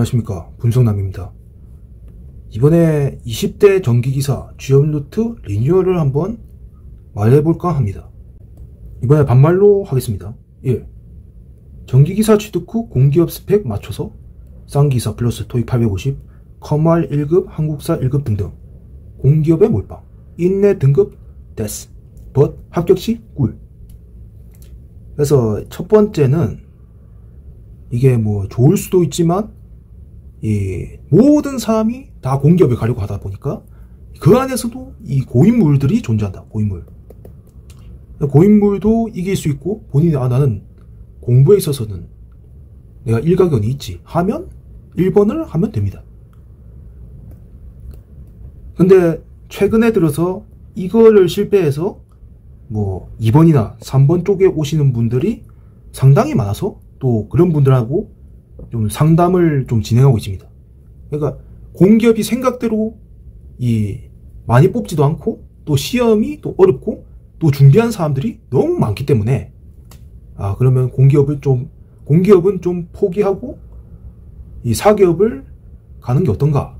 안녕하십니까, 분석남입니다. 이번에 20대 전기기사 취업루트 리뉴얼을 한번 말해볼까 합니다. 이번에 반말로 하겠습니다. 1. 전기기사 취득 후 공기업 스펙 맞춰서 쌍기사 플러스 토익 850, 컴활 1급, 한국사 1급 등등 공기업에 몰빵, 인내 등급 데스, but 합격 시 꿀. 그래서 첫 번째는 이게 뭐 좋을 수도 있지만 이 모든 사람이 다 공기업에 가려고 하다 보니까 그 안에서도 이 고인물들이 존재한다. 고인물도 이길 수 있고 본인이 나는 공부에 있어서는 내가 일가견이 있지 하면 1번을 하면 됩니다. 근데 최근에 들어서 이거를 실패해서 뭐 2번이나 3번 쪽에 오시는 분들이 상당히 많아서 또 그런 분들하고 좀 상담을 좀 진행하고 있습니다. 그러니까 공기업이 생각대로 많이 뽑지도 않고 또 시험이 또 어렵고 또 준비한 사람들이 너무 많기 때문에 그러면 공기업은 좀 포기하고 이 사기업을 가는 게 어떤가,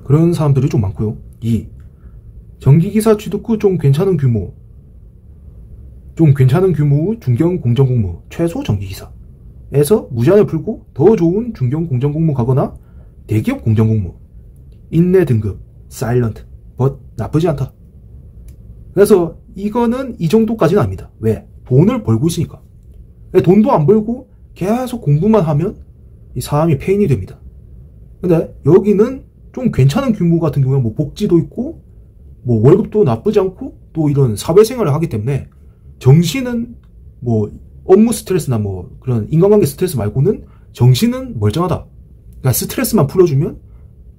그런 사람들이 좀 많고요. 2. 전기기사 취득 후 좀 괜찮은 규모의 중견 공정공무 최소 전기기사에서 무제한을 풀고 더 좋은 중견 공정공무 가거나 대기업 공정공무, 인내 등급 사일런트 but 나쁘지 않다. 그래서 이거는 이 정도까지는 아닙니다. 왜? 돈을 벌고 있으니까. 돈도 안 벌고 계속 공부만 하면 이 사람이 폐인이 됩니다. 근데 여기는 좀 괜찮은 규모 같은 경우에 뭐 복지도 있고 뭐 월급도 나쁘지 않고 또 이런 사회생활을 하기 때문에 정신은 뭐 업무 스트레스나 뭐 그런 인간관계 스트레스 말고는 정신은 멀쩡하다. 그러니까 스트레스만 풀어주면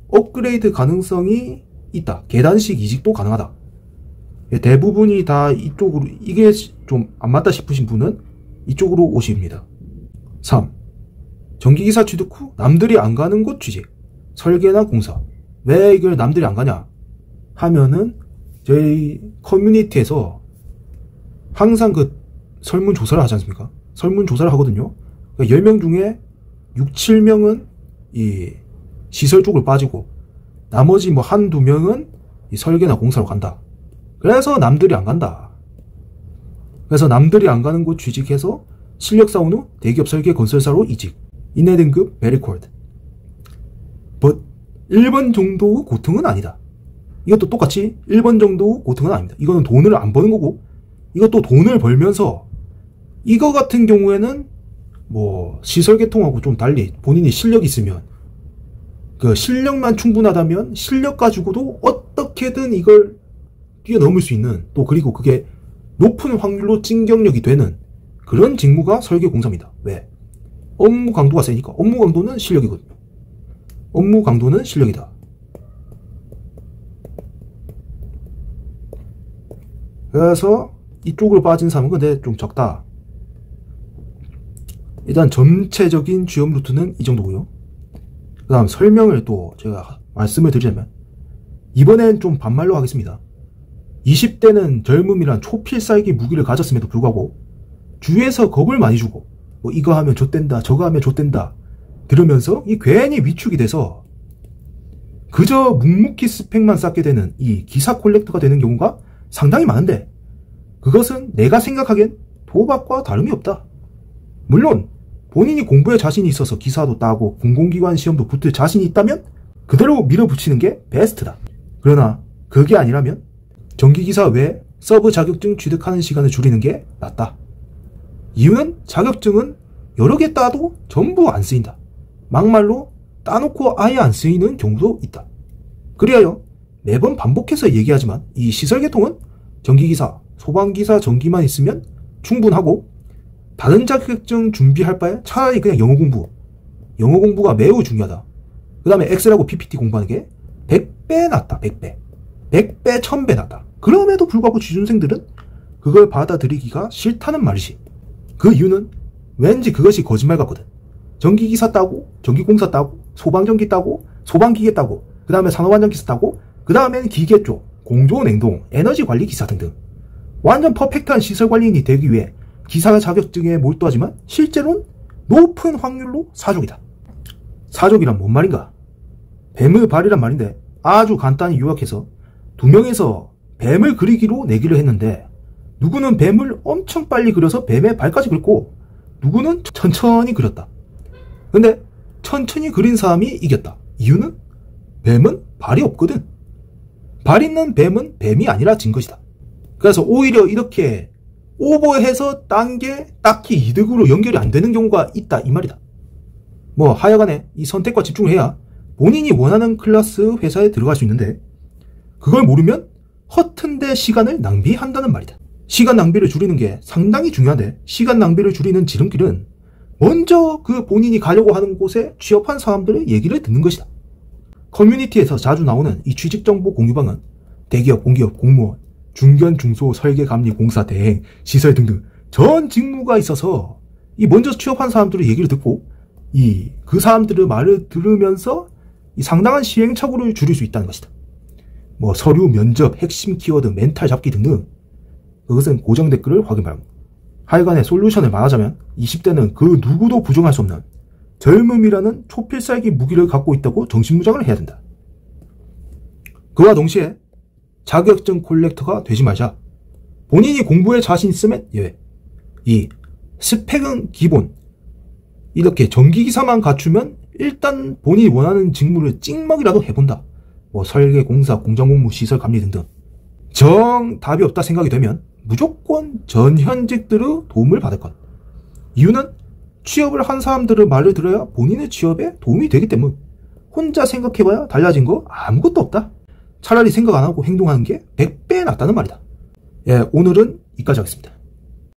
업그레이드 가능성이 있다. 계단식 이직도 가능하다. 대부분이 다 이쪽으로, 이게 좀 안 맞다 싶으신 분은 이쪽으로 오십니다. 3. 전기기사 취득 후 남들이 안 가는 곳 취직, 설계나 공사. 왜 이걸 남들이 안 가냐 하면은 저희 커뮤니티에서 항상 그 설문조사를 하지 않습니까? 설문조사를 하거든요. 그러니까 10명 중에 6, 7명은 이 시설 쪽을 빠지고 나머지 뭐 한두 명은 이 설계나 공사로 간다. 그래서 남들이 안 간다. 그래서 남들이 안 가는 곳 취직해서 실력 쌓은 후 대기업 설계 건설사로 이직, 인내 등급 베리콜드. but 1번 정도 고통은 아니다. 이것도 똑같이 1번 정도 고통은 아닙니다. 이거는 돈을 안 버는 거고, 이것도 돈을 벌면서 이거 같은 경우에는 뭐 시설 개통하고 좀 달리 본인이 실력이 있으면, 그 실력만 충분하다면 실력 가지고도 어떻게든 이걸 뛰어넘을 수 있는, 또 그리고 그게 높은 확률로 진경력이 되는 그런 직무가 설계공사입니다. 왜? 업무 강도가 세니까. 업무 강도는 실력이거든요. 업무 강도는 실력이다. 그래서 이쪽으로 빠진 사람은 근데 좀 적다. 일단 전체적인 취업 루트는 이 정도고요. 그 다음 설명을 또 제가 말씀을 드리자면, 이번엔 좀 반말로 하겠습니다. 20대는 젊음이란 초필살기 무기를 가졌음에도 불구하고 주위에서 겁을 많이 주고 뭐 이거 하면 좆된다 저거 하면 좆된다 들으면서 이 괜히 위축이 돼서 그저 묵묵히 스펙만 쌓게 되는 이 기사 콜렉터가 되는 경우가 상당히 많은데, 그것은 내가 생각하기엔 도박과 다름이 없다. 물론 본인이 공부에 자신이 있어서 기사도 따고 공공기관 시험도 붙을 자신이 있다면 그대로 밀어붙이는 게 베스트다. 그러나 그게 아니라면 전기기사 외에 서브 자격증 취득하는 시간을 줄이는 게 낫다. 이유는 자격증은 여러 개 따도 전부 안 쓰인다. 막말로 따놓고 아예 안 쓰이는 경우도 있다. 그리하여 매번 반복해서 얘기하지만 이 시설계통은 전기기사, 소방기사 전기만 있으면 충분하고, 다른 자격증 준비할 바에 차라리 그냥 영어 공부가 매우 중요하다. 그 다음에 엑셀하고 PPT 공부하는 게 100배 낫다. 100배, 1000배 낫다. 그럼에도 불구하고 취준생들은 그걸 받아들이기가 싫다는 말이지. 그 이유는 왠지 그것이 거짓말 같거든. 전기기사 따고, 전기공사 따고, 소방전기 따고, 소방기계 따고, 그 다음에 산업안전기사 따고, 그 다음에는 기계 쪽, 공조냉동, 에너지관리기사 등등 완전 퍼펙트한 시설관리인이 되기 위해 기사 자격증에 몰두하지만 실제로는 높은 확률로 사족이다. 사족이란 뭔 말인가? 뱀의 발이란 말인데 아주 간단히 요약해서 두 명에서 뱀을 그리기로 내기를 했는데 누구는 뱀을 엄청 빨리 그려서 뱀의 발까지 그렸고 누구는 천천히 그렸다. 근데 천천히 그린 사람이 이겼다. 이유는 뱀은 발이 없거든. 발 있는 뱀은 뱀이 아니라 진 것이다. 그래서 오히려 이렇게 오버해서 딴 게 딱히 이득으로 연결이 안 되는 경우가 있다 이 말이다. 뭐 하여간에 이 선택과 집중을 해야 본인이 원하는 클래스 회사에 들어갈 수 있는데 그걸 모르면 허튼데 시간을 낭비한다는 말이다. 시간 낭비를 줄이는 게 상당히 중요한데 시간 낭비를 줄이는 지름길은 먼저 그 본인이 가려고 하는 곳에 취업한 사람들의 얘기를 듣는 것이다. 커뮤니티에서 자주 나오는 이 취직정보 공유방은 대기업, 공기업, 공무원, 중견, 중소, 설계, 감리, 공사, 대행, 시설 등등 전 직무가 있어서 이 먼저 취업한 사람들의 얘기를 듣고 그 사람들의 말을 들으면서 이 상당한 시행착오를 줄일 수 있다는 것이다. 뭐 서류, 면접, 핵심 키워드, 멘탈 잡기 등등 그것은 고정 댓글을 확인 바랍니다. 하여간에 솔루션을 말하자면 20대는 그 누구도 부정할 수 없는 젊음이라는 초필살기 무기를 갖고 있다고 정신무장을 해야 된다. 그와 동시에 자격증 콜렉터가 되지 말자. 본인이 공부에 자신 있으면 예외. 이 스펙은 기본. 이렇게 전기기사만 갖추면 일단 본인이 원하는 직무를 찍먹이라도 해본다. 뭐 설계, 공사, 공장공무, 시설, 감리 등등. 정 답이 없다 생각이 되면 무조건 전현직들의 도움을 받을 것. 이유는 취업을 한 사람들의 말을 들어야 본인의 취업에 도움이 되기 때문. 혼자 생각해봐야 달라진 거 아무것도 없다. 차라리 생각 안 하고 행동하는 게 100배 낫다는 말이다. 예, 오늘은 여기까지 하겠습니다.